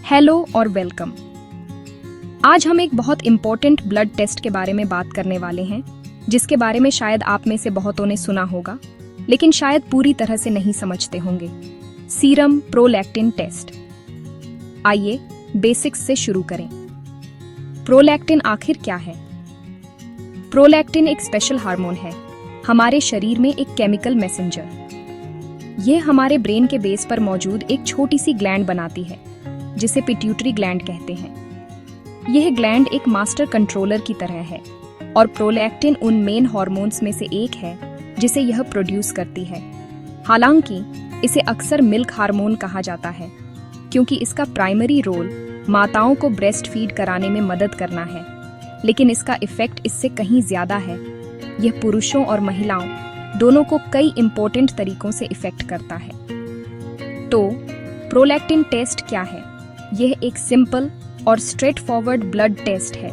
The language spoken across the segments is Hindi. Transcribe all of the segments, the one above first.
हेलो और वेलकम। आज हम एक बहुत इम्पोर्टेंट ब्लड टेस्ट के बारे में बात करने वाले हैं, जिसके बारे में शायद आप में से बहुतों ने सुना होगा, लेकिन शायद पूरी तरह से नहीं समझते होंगे। Serum prolactin test. आइए बेसिक्स से शुरू करें। प्रोलैक्टिन आखिर क्या है? प्रोलैक्टिन एक स्पेशल हार्मोन है, हमारे शरीर में एक केमिकल मैसेंजर। यह हमारे ब्रेन के बेस पर मौजूद एक छोटी सी ग्लैंड बनाती है, जिसे पिट्यूटरी ग्लैंड कहते हैं। यह ग्लैंड एक मास्टर कंट्रोलर की तरह है और प्रोलैक्टिन उन मेन हार्मोन्स में से एक है जिसे यह प्रोड्यूस करती है। हालांकि इसे अक्सर मिल्क हार्मोन कहा जाता है, क्योंकि इसका प्राइमरी रोल माताओं को ब्रेस्ट फीड कराने में मदद करना है, लेकिन इसका इफेक्ट इससे कहीं ज्यादा है। यह पुरुषों और महिलाओं दोनों को कई इंपॉर्टेंट तरीकों से इफेक्ट करता है। तो प्रोलैक्टिन टेस्ट क्या है? यह एक सिंपल और स्ट्रेट फॉरवर्ड ब्लड टेस्ट है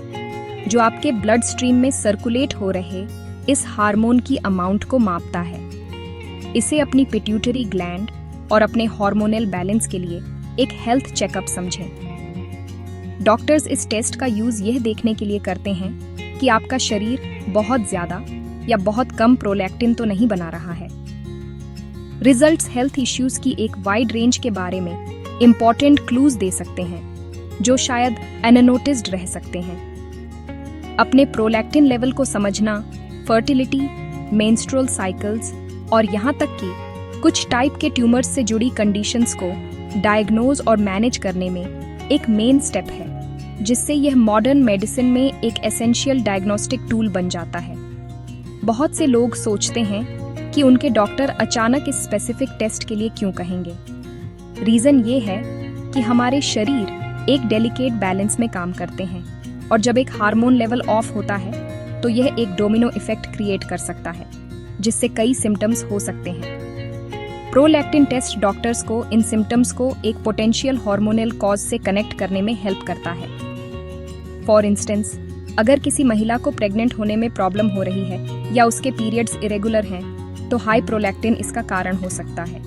जो आपके ब्लड स्ट्रीम में सर्कुलेट हो रहे इस हार्मोन की अमाउंट को मापता है। इसे अपनी पिट्यूटरी ग्लैंड और अपने हार्मोनल बैलेंस के लिए एक हेल्थ चेकअप समझें। डॉक्टर्स इस टेस्ट का यूज यह देखने के लिए करते हैं कि आपका शरीर बहुत ज्यादा या बहुत कम प्रोलैक्टिन तो नहीं बना रहा है। रिजल्ट्स हेल्थ इश्यूज की एक वाइड रेंज के बारे में इंपॉर्टेंट क्लूज दे सकते हैं, जो शायद अननोटिस्ड रह सकते हैं। अपने प्रोलैक्टिन लेवल को समझना फर्टिलिटी, मेंस्ट्रुअल साइकिल्स और यहाँ तक कि कुछ टाइप के ट्यूमर्स से जुड़ी कंडीशंस को डायग्नोज और मैनेज करने में एक मेन स्टेप है, जिससे यह मॉडर्न मेडिसिन में एक एसेंशियल डायग्नोस्टिक टूल बन जाता है। बहुत से लोग सोचते हैं कि उनके डॉक्टर अचानक इस स्पेसिफिक टेस्ट के लिए क्यों कहेंगे। रीजन ये है कि हमारे शरीर एक डेलिकेट बैलेंस में काम करते हैं, और जब एक हार्मोन लेवल ऑफ होता है तो यह एक डोमिनो इफेक्ट क्रिएट कर सकता है, जिससे कई सिम्टम्स हो सकते हैं। प्रोलैक्टिन टेस्ट डॉक्टर्स को इन सिम्टम्स को एक पोटेंशियल हार्मोनल कॉज से कनेक्ट करने में हेल्प करता है। फॉर इंस्टेंस, अगर किसी महिला को प्रेग्नेंट होने में प्रॉब्लम हो रही है या उसके पीरियड्स इरेगुलर हैं, तो हाई प्रोलैक्टिन इसका कारण हो सकता है।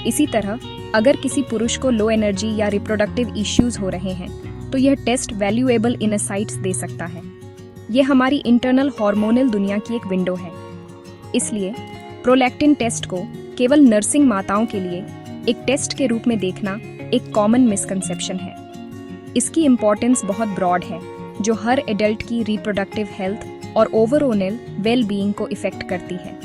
इसी तरह अगर किसी पुरुष को लो एनर्जी या रिप्रोडक्टिव इश्यूज हो रहे हैं, तो यह टेस्ट वैल्यूएबल इनसाइट्स दे सकता है। यह हमारी इंटरनल हार्मोनल दुनिया की एक विंडो है। इसलिए प्रोलैक्टिन टेस्ट को केवल नर्सिंग माताओं के लिए एक टेस्ट के रूप में देखना एक कॉमन मिसकंसेप्शन है। इसकी इम्पोर्टेंस बहुत ब्रॉड है, जो हर एडल्ट की रिप्रोडक्टिव हेल्थ और ओवरऑल वेल बीइंग को इफेक्ट करती है।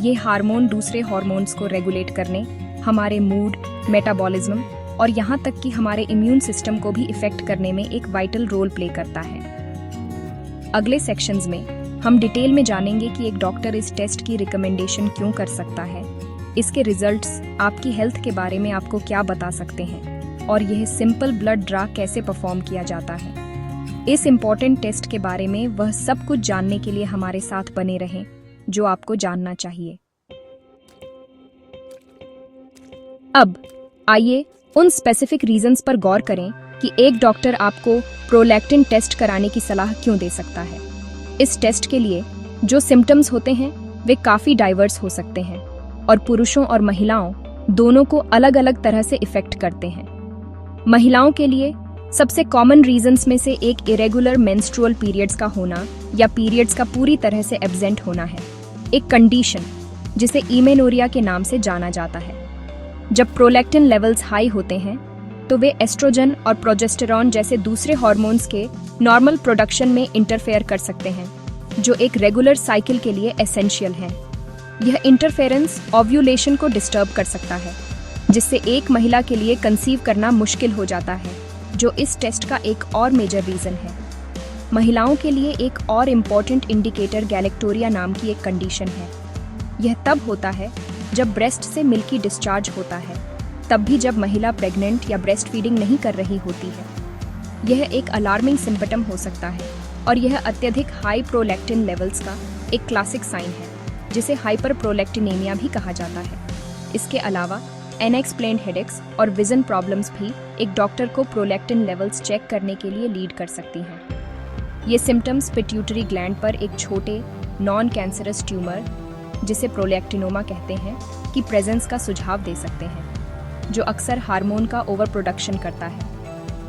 ये हार्मोन दूसरे हार्मोन्स को रेगुलेट करने, हमारे मूड, मेटाबॉलिज्म और यहाँ तक कि हमारे इम्यून सिस्टम को भी इफेक्ट करने में एक वाइटल रोल प्ले करता है। अगले सेक्शंस में हम डिटेल में जानेंगे कि एक डॉक्टर इस टेस्ट की रिकमेंडेशन क्यों कर सकता है, इसके रिजल्ट्स आपकी हेल्थ के बारे में आपको क्या बता सकते हैं, और यह सिंपल ब्लड ड्रा कैसे परफॉर्म किया जाता है। इस इम्पोर्टेंट टेस्ट के बारे में वह सब कुछ जानने के लिए हमारे साथ बने रहें जो आपको जानना चाहिए। अब आइए उन स्पेसिफिक रीजंस पर गौर करें कि एक डॉक्टर आपको प्रोलैक्टिन टेस्ट कराने की सलाह क्यों दे सकता है। इस टेस्ट के लिए जो सिम्टम्स होते हैं वे काफी डाइवर्स हो सकते हैं और पुरुषों और महिलाओं दोनों को अलग अलग तरह से इफेक्ट करते हैं। महिलाओं के लिए सबसे कॉमन रीजंस में से एक इरेगुलर मेंस्ट्रुअल पीरियड्स का होना या पीरियड्स का पूरी तरह से एब्सेंट होना है, एक कंडीशन जिसे इमेनोरिया के नाम से जाना जाता है। जब प्रोलैक्टिन लेवल्स हाई होते हैं तो वे एस्ट्रोजन और प्रोजेस्टेरॉन जैसे दूसरे हार्मोन्स के नॉर्मल प्रोडक्शन में इंटरफेयर कर सकते हैं, जो एक रेगुलर साइकिल के लिए एसेंशियल है। यह इंटरफेरेंस ओव्यूलेशन को डिस्टर्ब कर सकता है, जिससे एक महिला के लिए कंसीव करना मुश्किल हो जाता है, जो इस टेस्ट का एक और मेजर रीजन है। महिलाओं के लिए एक और इम्पॉर्टेंट इंडिकेटर गैलेक्टोरिया नाम की एक कंडीशन है। यह तब होता है जब ब्रेस्ट से मिल्की डिस्चार्ज होता है, तब भी जब महिला प्रेग्नेंट या ब्रेस्ट फीडिंग नहीं कर रही होती है। यह एक अलार्मिंग सिम्पटम हो सकता है और यह अत्यधिक हाई प्रोलैक्टिन लेवल्स का एक क्लासिक साइन है, जिसे हाइपर प्रोलैक्टिनेमिया भी कहा जाता है। इसके अलावा अनएक्सप्लेन्ड हेडेक्स और विजन प्रॉब्लम्स भी एक डॉक्टर को प्रोलैक्टिन लेवल्स चेक करने के लिए लीड कर सकती हैं। ये सिम्टम्स पिट्यूटरी ग्लैंड पर एक छोटे नॉन कैंसरस ट्यूमर, जिसे प्रोलैक्टिनोमा कहते हैं, की प्रेजेंस का सुझाव दे सकते हैं। जो अक्सर हार्मोन का ओवर प्रोडक्शन करता है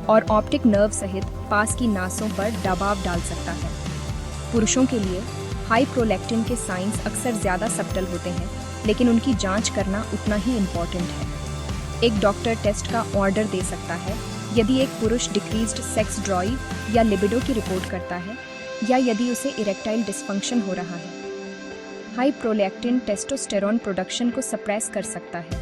और ऑप्टिक नर्व सहित पास की नासों पर दबाव डाल सकता है। पुरुषों के लिए हाई प्रोलैक्टिन के साइंस अक्सर ज़्यादा सब्टल होते हैं, लेकिन उनकी जांच करना उतना ही इम्पॉर्टेंट है। एक डॉक्टर टेस्ट का ऑर्डर दे सकता है यदि एक पुरुष डिक्रीज्ड सेक्स ड्राइव या लिबिडो की रिपोर्ट करता है या यदि उसे इरेक्टाइल डिस्फंक्शन हो रहा है। हाई प्रोलैक्टिन टेस्टोस्टेरोन प्रोडक्शन को सप्रेस कर सकता है,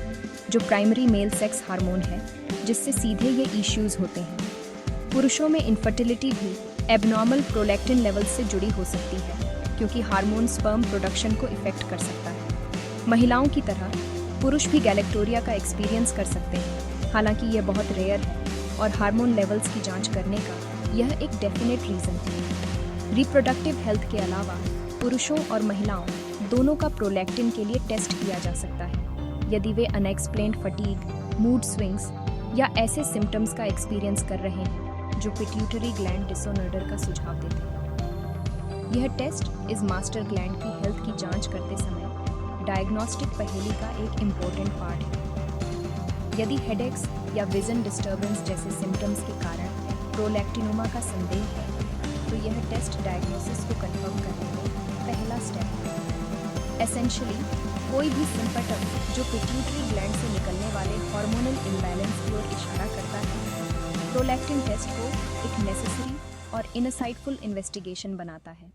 जो प्राइमरी मेल सेक्स हार्मोन है, जिससे सीधे ये इश्यूज होते हैं। पुरुषों में इनफर्टिलिटी भी एबनॉर्मल प्रोलैक्टिन लेवल से जुड़ी हो सकती है, क्योंकि हार्मोन स्पर्म प्रोडक्शन को इफेक्ट कर सकता है। महिलाओं की तरह पुरुष भी गैलेक्टोरिया का एक्सपीरियंस कर सकते हैं, हालांकि यह बहुत रेयर है और हार्मोन लेवल्स की जांच करने का यह एक डेफिनेट रीजन है। रिप्रोडक्टिव हेल्थ के अलावा पुरुषों और महिलाओं दोनों का प्रोलैक्टिन के लिए टेस्ट किया जा सकता है यदि वे अनएक्सप्लेन्ड फटीग, मूड स्विंग्स या ऐसे सिम्टम्स का एक्सपीरियंस कर रहे हैं जो पिट्यूटरी ग्लैंड डिसऑर्डर का सुझाव देते हैं। यह टेस्ट इस मास्टर ग्लैंड की हेल्थ की जांच करते समय डायग्नोस्टिक पहेली का एक इम्पोर्टेंट पार्ट है। यदि हेडेक्स या विजन डिस्टर्बेंस जैसे सिम्टम्स के कारण प्रोलैक्टिनोमा का संदेह है, तो यह टेस्ट डायग्नोसिस को कंफर्म करने में पहला स्टेप है। एसेंशियली कोई भी सिम्पटम जो पिट्यूटरी ग्लैंड से निकलने वाले हार्मोनल इम्बैलेंस की ओर इशारा करता है, प्रोलैक्टिन टेस्ट को एक नेसेसरी और इनसाइटफुल इन्वेस्टिगेशन बनाता है।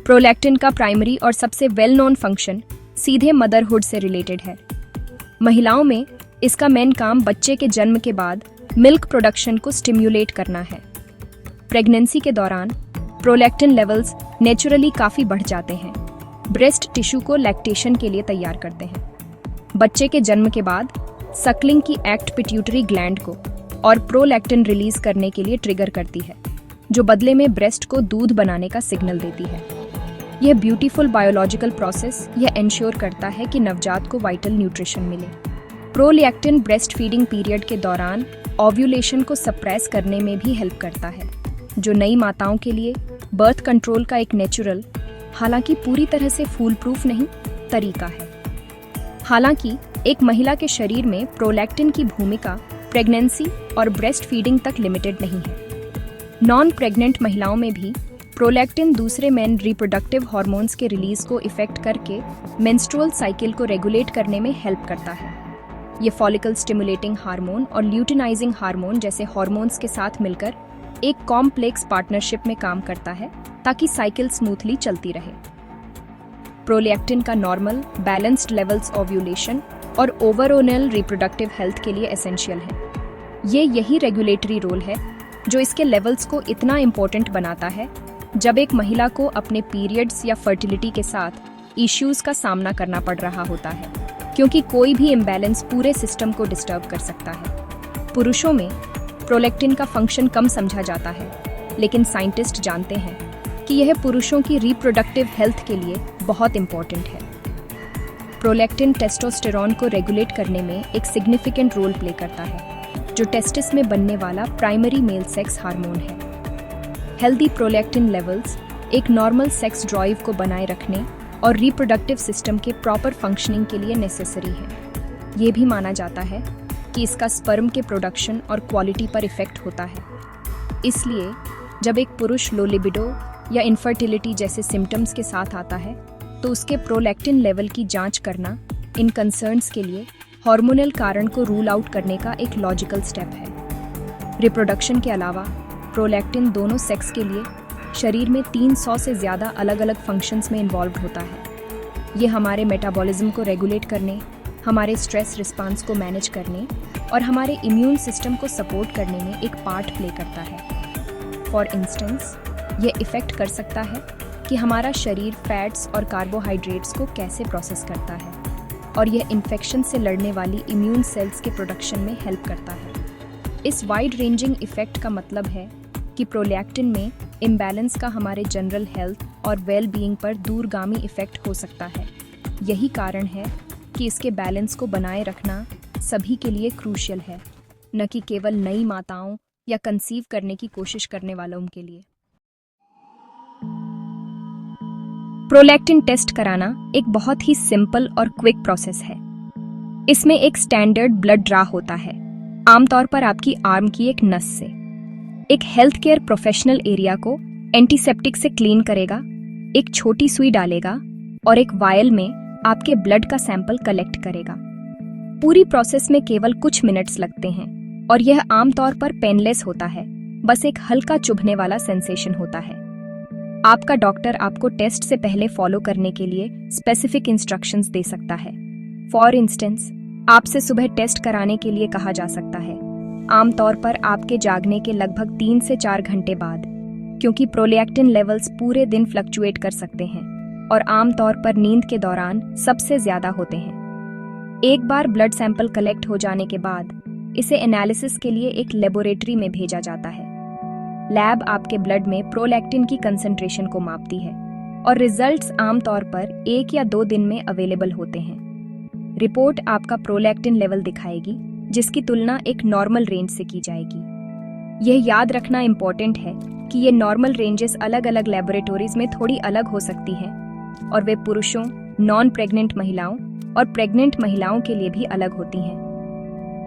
प्रोलैक्टिन का प्राइमरी और सबसे वेल नोन फंक्शन सीधे मदरहुड से रिलेटेड है। महिलाओं में इसका मेन काम बच्चे के जन्म के बाद मिल्क प्रोडक्शन को स्टिम्युलेट करना है। प्रेगनेंसी के दौरान प्रोलैक्टिन लेवल्स नेचुरली काफ़ी बढ़ जाते हैं, ब्रेस्ट टिश्यू को लैक्टेशन के लिए तैयार करते हैं। बच्चे के जन्म के बाद सक्लिंग की एक्ट पिट्यूटरी ग्लैंड को और प्रोलैक्टिन रिलीज करने के लिए ट्रिगर करती है, जो बदले में ब्रेस्ट को दूध बनाने का सिग्नल देती है। यह ब्यूटीफुल बायोलॉजिकल प्रोसेस यह इंश्योर करता है कि नवजात को वाइटल न्यूट्रिशन मिले। प्रोलैक्टिन ब्रेस्ट फीडिंग पीरियड के दौरान ओव्यूलेशन को सप्रेस करने में भी हेल्प करता है, जो नई माताओं के लिए बर्थ कंट्रोल का एक नेचुरल, हालांकि पूरी तरह से फूल प्रूफ नहीं, तरीका है। हालांकि एक महिला के शरीर में प्रोलैक्टिन की भूमिका प्रेगनेंसी और ब्रेस्ट फीडिंग तक लिमिटेड नहीं है। नॉन प्रेग्नेंट महिलाओं में भी प्रोलैक्टिन दूसरे मेन रिप्रोडक्टिव हार्मोन्स के रिलीज को इफेक्ट करके मेंस्ट्रुअल साइकिल को रेगुलेट करने में हेल्प करता है। ये फॉलिकल स्टिमुलेटिंग हार्मोन और ल्यूटिनाइजिंग हार्मोन जैसे हार्मोन्स के साथ मिलकर एक कॉम्प्लेक्स पार्टनरशिप में काम करता है ताकि साइकिल स्मूथली चलती रहे। प्रोलैक्टिन का नॉर्मल बैलेंस्ड लेवल्स ओव्यूलेशन और ओवरऑल रिप्रोडक्टिव हेल्थ के लिए एसेंशियल है। ये यही रेगुलेटरी रोल है जो इसके लेवल्स को इतना इम्पोर्टेंट बनाता है जब एक महिला को अपने पीरियड्स या फर्टिलिटी के साथ इश्यूज का सामना करना पड़ रहा होता है, क्योंकि कोई भी इम्बैलेंस पूरे सिस्टम को डिस्टर्ब कर सकता है। पुरुषों में प्रोलैक्टिन का फंक्शन कम समझा जाता है, लेकिन साइंटिस्ट जानते हैं कि यह पुरुषों की रिप्रोडक्टिव हेल्थ के लिए बहुत इम्पोर्टेंट है। प्रोलैक्टिन टेस्टोस्टेरोन को रेगुलेट करने में एक सिग्निफिकेंट रोल प्ले करता है, जो टेस्टिस में बनने वाला प्राइमरी मेल सेक्स हार्मोन है। हेल्दी प्रोलैक्टिन लेवल्स एक नॉर्मल सेक्स ड्राइव को बनाए रखने और रिप्रोडक्टिव सिस्टम के प्रॉपर फंक्शनिंग के लिए नेसेसरी है। ये भी माना जाता है कि इसका स्पर्म के प्रोडक्शन और क्वालिटी पर इफेक्ट होता है। इसलिए जब एक पुरुष लो लिबिडो या इनफर्टिलिटी जैसे सिम्टम्स के साथ आता है, तो उसके प्रोलैक्टिन लेवल की जांच करना इन कंसर्न्स के लिए हार्मोनल कारण को रूल आउट करने का एक लॉजिकल स्टेप है। रिप्रोडक्शन के अलावा प्रोलैक्टिन दोनों सेक्स के लिए शरीर में 300 से ज़्यादा अलग अलग फंक्शंस में इन्वॉल्व होता है। ये हमारे मेटाबॉलिज्म को रेगुलेट करने, हमारे स्ट्रेस रिस्पांस को मैनेज करने और हमारे इम्यून सिस्टम को सपोर्ट करने में एक पार्ट प्ले करता है। फॉर इंस्टेंस, ये इफ़ेक्ट कर सकता है कि हमारा शरीर फैट्स और कार्बोहाइड्रेट्स को कैसे प्रोसेस करता है, और यह इन्फेक्शन से लड़ने वाली इम्यून सेल्स के प्रोडक्शन में हेल्प करता है। इस वाइड रेंजिंग इफ़ेक्ट का मतलब है कि प्रोलैक्टिन में इम्बैलेंस का हमारे जनरल हेल्थ और वेल बीइंग पर दूरगामी इफ़ेक्ट हो सकता है। यही कारण है कि इसके बैलेंस को बनाए रखना सभी के लिए क्रूशियल है, न कि केवल नई माताओं या कंसीव करने की कोशिश करने वालों के लिए। प्रोलैक्टिन टेस्ट कराना एक बहुत ही सिंपल और क्विक प्रोसेस है। इसमें एक स्टैंडर्ड ब्लड ड्रा होता है, आमतौर पर आपकी आर्म की एक नस से। एक हेल्थ केयर प्रोफेशनल एरिया को एंटीसेप्टिक से क्लीन करेगा, एक छोटी सुई डालेगा और एक वायल में आपके ब्लड का सैंपल कलेक्ट करेगा। पूरी प्रोसेस में केवल कुछ मिनट्स लगते हैं और यह आमतौर पर पेनलेस होता है, बस एक हल्का चुभने वाला सेंसेशन होता है। आपका डॉक्टर आपको टेस्ट से पहले फॉलो करने के लिए स्पेसिफिक इंस्ट्रक्शंस दे सकता है। फॉर इंस्टेंस, आपसे सुबह टेस्ट कराने के लिए कहा जा सकता है, आमतौर पर आपके जागने के लगभग 3 से 4 घंटे बाद, क्योंकि प्रोलैक्टिन लेवल्स पूरे दिन फ्लक्चुएट कर सकते हैं और आमतौर पर नींद के दौरान सबसे ज्यादा होते हैं। एक बार ब्लड सैंपल कलेक्ट हो जाने के बाद इसे एनालिसिस के लिए एक लेबोरेटरी में भेजा जाता है। लैब आपके ब्लड में प्रोलैक्टिन की कंसंट्रेशन को मापती है और रिजल्ट्स आमतौर पर 1 या 2 दिन में अवेलेबल होते हैं। रिपोर्ट आपका प्रोलैक्टिन लेवल दिखाएगी, जिसकी तुलना एक नॉर्मल रेंज से की जाएगी। यह याद रखना इम्पोर्टेंट है कि ये नॉर्मल रेंजेस अलग अलग लेबोरेटरीज में थोड़ी अलग हो सकती हैं और वे पुरुषों, नॉन प्रेग्नेंट महिलाओं और प्रेग्नेंट महिलाओं के लिए भी अलग होती हैं।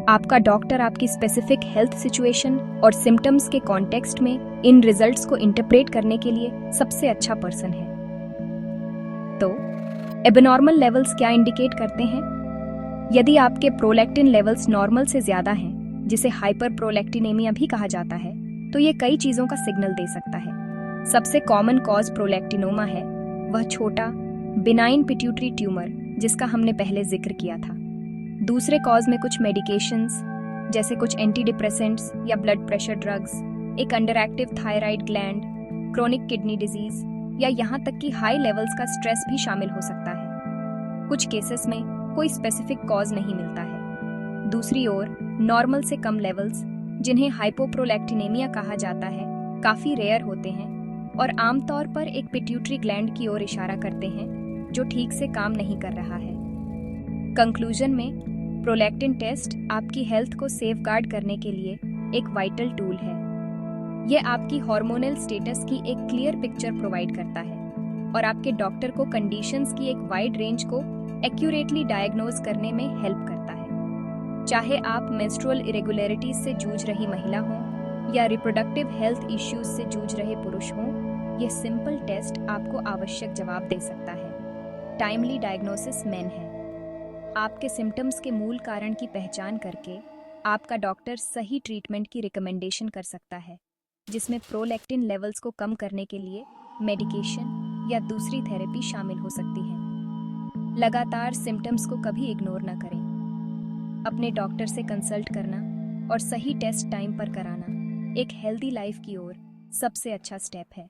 आपका डॉक्टर आपकी स्पेसिफिक हेल्थ सिचुएशन और सिम्टम्स के कॉन्टेक्स्ट में इन रिजल्ट्स को इंटरप्रेट करने के लिए सबसे अच्छा पर्सन है। तो एबनॉर्मल लेवल्स क्या इंडिकेट करते हैं? यदि आपके प्रोलैक्टिन लेवल्स नॉर्मल से ज्यादा हैं, जिसे हाइपरप्रोलैक्टिनेमिया भी कहा जाता है, तो ये कई चीजों का सिग्नल दे सकता है। सबसे कॉमन कॉज प्रोलैक्टिनोमा है, वह छोटा बिनाइन पिट्यूटरी ट्यूमर जिसका हमने पहले जिक्र किया था। दूसरे कॉज में कुछ मेडिकेशंस जैसे कुछ एंटी डिप्रेसेंट्स या ब्लड प्रेशर ड्रग्स, एक under active thyroid gland, chronic kidney disease या यहाँ तक कि हाई लेवल्स का स्ट्रेस भी शामिल हो सकता है। कुछ केसेस में कोई स्पेसिफिक कॉज नहीं मिलता है। दूसरी ओर नॉर्मल से कम लेवल्स, जिन्हें हाइपोप्रोलैक्टिनेमिया कहा जाता है, काफी रेयर होते हैं और आमतौर पर एक पिट्यूटरी ग्लैंड की ओर इशारा करते हैं जो ठीक से काम नहीं कर रहा है। कंक्लूजन में, प्रोलैक्टिन टेस्ट आपकी हेल्थ को सेफगार्ड करने के लिए एक वाइटल टूल है। यह आपकी हार्मोनल स्टेटस की एक क्लियर पिक्चर प्रोवाइड करता है और आपके डॉक्टर को कंडीशंस की एक वाइड रेंज को एक्यूरेटली डायग्नोज करने में हेल्प करता है। चाहे आप मेंस्ट्रुअल इरेगुलरिटीज से जूझ रही महिला हों या रिप्रोडक्टिव हेल्थ इश्यूज से जूझ रहे पुरुष हों, यह सिंपल टेस्ट आपको आवश्यक जवाब दे सकता है। टाइमली डायग्नोसिस मेन है। आपके सिम्टम्स के मूल कारण की पहचान करके आपका डॉक्टर सही ट्रीटमेंट की रिकमेंडेशन कर सकता है, जिसमें प्रोलैक्टिन लेवल्स को कम करने के लिए मेडिकेशन या दूसरी थेरेपी शामिल हो सकती है। लगातार सिम्टम्स को कभी इग्नोर न करें। अपने डॉक्टर से कंसल्ट करना और सही टेस्ट टाइम पर कराना एक हेल्दी लाइफ की ओर सबसे अच्छा स्टेप है।